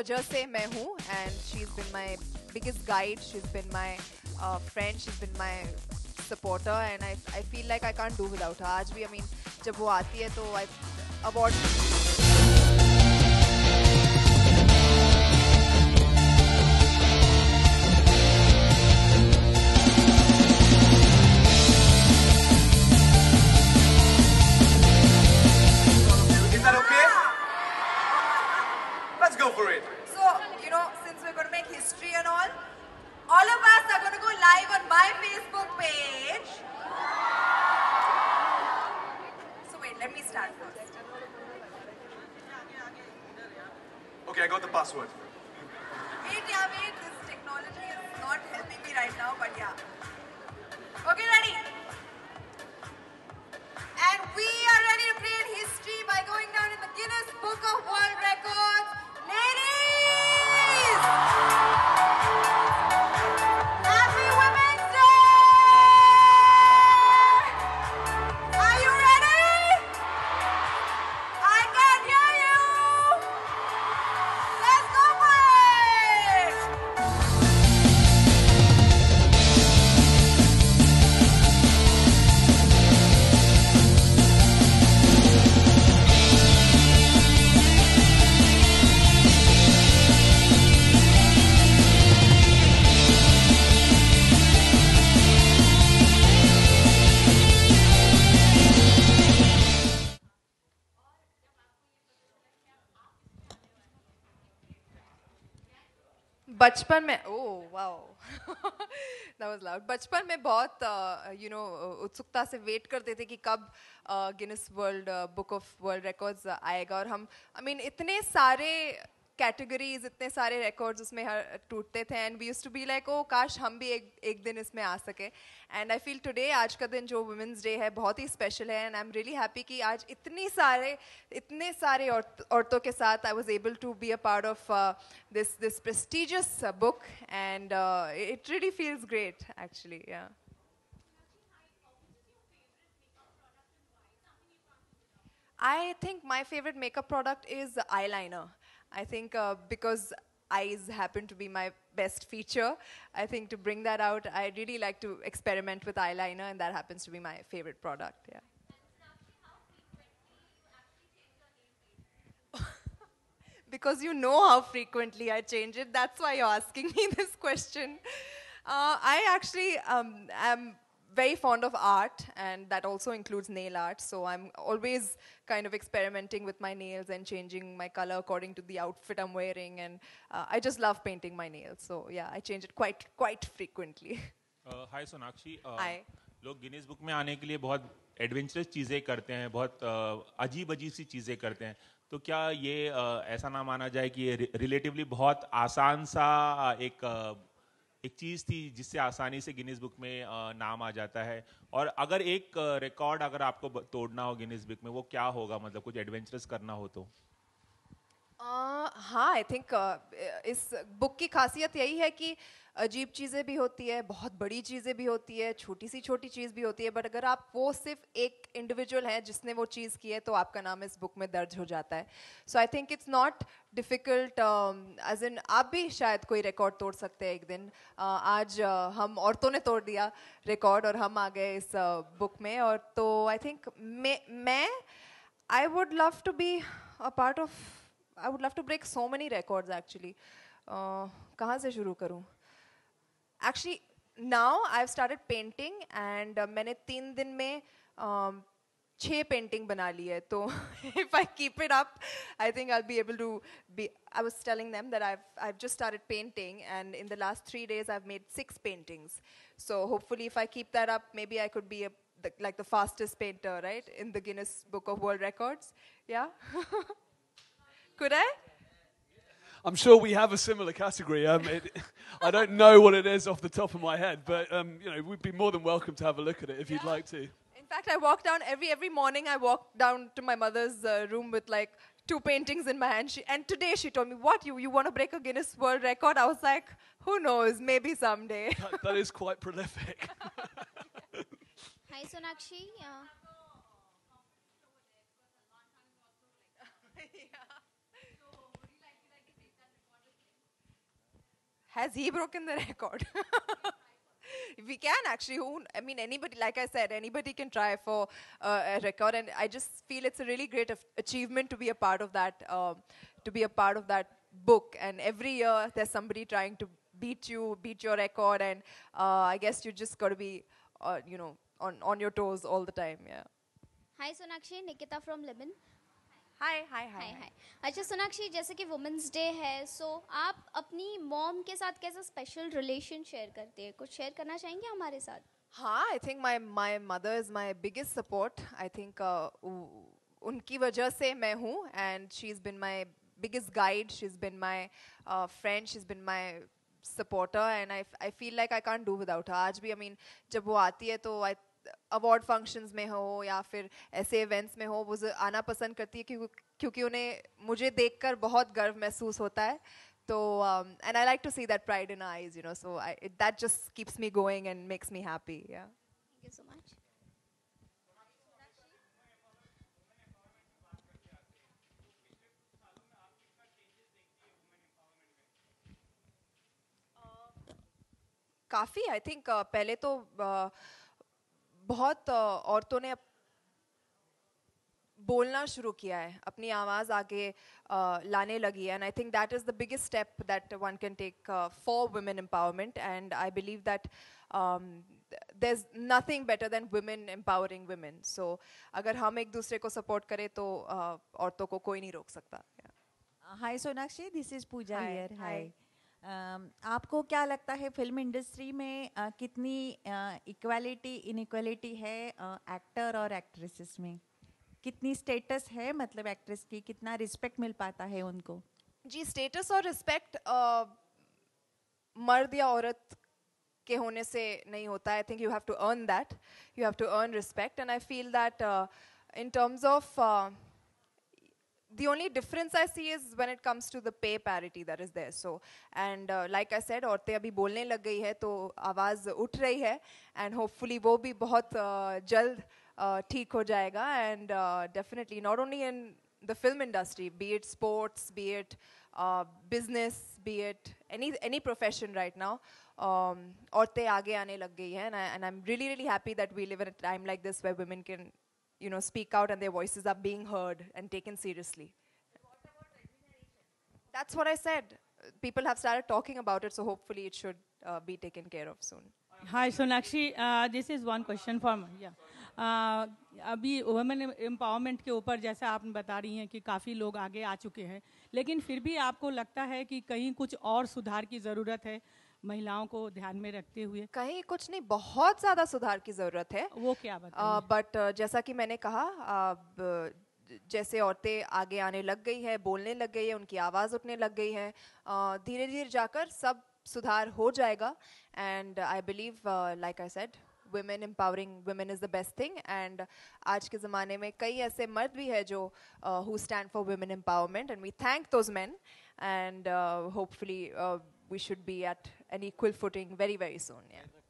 वजह से मैं हूँ, and she's been my biggest guide, she's been my friend, she's been my supporter, and I feel like I can't do without her. आज भी I mean जब वो आती है तो I award Is that okay? Let's go for it. So, you know, since we're going to make history and all of us are going to go live on my Facebook page. So wait, let me start first. Okay, I got the password. Wait, this technology is not helping me right now, but yeah. Okay, ready? And we are ready to create history by going down in the Guinness Book of World Records. Ladies! Happy Women's Day! Are you ready? I can hear you! Let's go for it! बचपन में wow that was loud. बचपन में बहुत उत्सुकता से wait करते थे कि कब Guinness world book of world records आएगा, और हम आई मीन इतने सारे कैटेगरीज, इतने सारे रिकॉर्ड्स उसमें टूटते थे, and we used to be like oh काश हम भी एक दिन इसमें आ सके। एंड आई फील टुडे, आज का दिन जो वुमेंस डे है बहुत ही स्पेशल है, and I am really happy कि आज इतने सारे औरतों के साथ I was able to be a part of this prestigious book, and it really feels great actually. Yeah I think my favorite makeup product is eyeliner. I think because eyes happen to be my best feature, I think to bring that out, I really like to experiment with eyeliner, and that happens to be my favorite product. Yeah. Because you know how frequently I change it, that's why you're asking me this question. I actually am very fond of art, and that also includes nail art. So I'm always kind of experimenting with my nails and changing my color according to the outfit I'm wearing. And I just love painting my nails. So yeah, I change it quite frequently. Hi Sonakshi, Hi. लोग Guinness book में आने के लिए बहुत adventurous चीज़ें करते हैं, बहुत अजीब सी चीज़ें करते हैं, तो क्या ये ऐसा ना माना जाए कि ये रिलेटिवली बहुत आसान सा एक चीज़ थी जिससे आसानी से गिनीज बुक में नाम आ जाता है? और अगर एक रिकॉर्ड अगर आपको तोड़ना हो गिनीज बुक में, वो क्या होगा? मतलब कुछ एडवेंचरस करना हो तो? हाँ, आई थिंक इस बुक की खासियत यही है कि अजीब चीज़ें भी होती है, बहुत बड़ी चीज़ें भी होती है, छोटी चीज़ भी होती है, बट अगर आप वो सिर्फ एक इंडिविजुअल है जिसने वो चीज़ की है तो आपका नाम इस बुक में दर्ज हो जाता है। So I think it's not difficult, as in आप भी शायद कोई रिकॉर्ड तोड़ सकते हैं एक दिन। आज हम औरतों ने तोड़ दिया रिकॉर्ड और हम आ गए इस बुक में, और तो आई थिंक मैं I would love to be a part of, I would love to break so many records actually. कहाँ से शुरू करूँ? Actually, now I've started painting, and मैंने 3 दिन में 6 पेंटिंग बना ली है, तो if I keep it up, I think I'll be able to be. I was telling them that I've just started painting, and in the last 3 days I've made 6 paintings. So hopefully, if I keep that up, maybe I could be like the fastest painter, right, in the Guinness Book of World Records. Yeah. Could I? I'm sure we have a similar category. I don't know what it is off the top of my head, but we'd be more than welcome to have a look at it if you'd like to. In fact, I walk down every morning. I walk down to my mother's room with like 2 paintings in my hand. And today she told me, "What, you want to break a Guinness World Record?" I was like, "Who knows? Maybe someday." That is quite prolific. Hi, Sonakshi. Has he broken the record? We can actually. I mean, anybody, like I said, anybody can try for a record, and I just feel it's a really great achievement to be a part of that, book. And every year there's somebody trying to beat your record, and I guess you just got to be, on your toes all the time. Yeah. Hi Sonakshi, Nikita from Lebanon. Hi. हाय अच्छा सोनाक्षी, जैसे कि women's day है, सो आप अपनी mom के साथ कैसा special relation share करते हैं? कुछ शेयर करना चाहेंगे हमारे साथ? हाँ, I think my mother is my biggest support. I think उनकी वजह से मैं हूँ, and she's been my biggest guide. She's been my friend. She's been my supporter, and I feel like I can't do without her. आज भी, I mean, जब वो आती है तो अवार्ड फंक्शंस में हो या फिर ऐसे इवेंट्स में हो, वो आना पसंद करती है क्योंकि उन्हें मुझे देखकर बहुत गर्व महसूस होता है. तो and I like to see that pride in her eyes, so that just keeps me going and makes me happy. Yeah. Thank you so much. काफ़ी, आई थिंक पहले तो बहुत औरतों ने बोलना शुरू किया है, अपनी आवाज़ आगे लाने लगी है, and I think that is the biggest step that one can take for women empowerment, and I believe that there's nothing better than women empowering women. So अगर हम एक दूसरे को support करें तो औरतों को कोई नहीं रोक सकता. Hi Sonakshi, this is Pooja Hi, here. hi. आपको क्या लगता है फिल्म इंडस्ट्री में कितनी इक्वालिटी इनइक्वालिटी है एक्टर और एक्ट्रेसेस में? कितनी स्टेटस है, मतलब एक्ट्रेस की कितना रिस्पेक्ट मिल पाता है उनको? जी, स्टेटस और रिस्पेक्ट मर्द या औरत के होने से नहीं होता. I think you have to earn that. You have to earn respect, and I feel that in terms of the only difference I see is when it comes to the pay parity that is there. So, and like I said, औरतें अभी बोलने लग गई है तो आवाज़ उठ रही है, and hopefully वो भी बहुत जल्द ठीक हो जाएगा. And definitely not only in the film industry, be it sports, be it business, be it any profession right now, औरतें आगे आने लग गई हैं, and I'm really happy that we live in a time like this where women can speak out and their voices are being heard and taken seriously. That's what I said. People have started talking about it, so hopefully it should be taken care of soon. Hi Sonakshi, this is one question for me. Yeah. अभी women empowerment के ऊपर जैसा आप बता रही हैं कि काफ़ी लोग आगे आ चुके हैं, लेकिन फिर भी आपको लगता है कि कहीं कुछ और सुधार की ज़रूरत है महिलाओं को ध्यान में रखते हुए? कहीं कुछ नहीं, बहुत ज़्यादा सुधार की ज़रूरत है. वो क्या बताइए? बट जैसा कि मैंने कहा, जैसे औरतें आगे आने लग गई है, बोलने लग गई है, उनकी आवाज़ उठने लग गई है, धीरे धीरे जाकर सब सुधार हो जाएगा. And I believe, like I said, women empowering women is the best thing. And आज के ज़माने में कई ऐसे मर्द भी हैं जो who stand for women empowerment, and we thank those men, and hopefully we should be at an equal footing very soon. Yeah.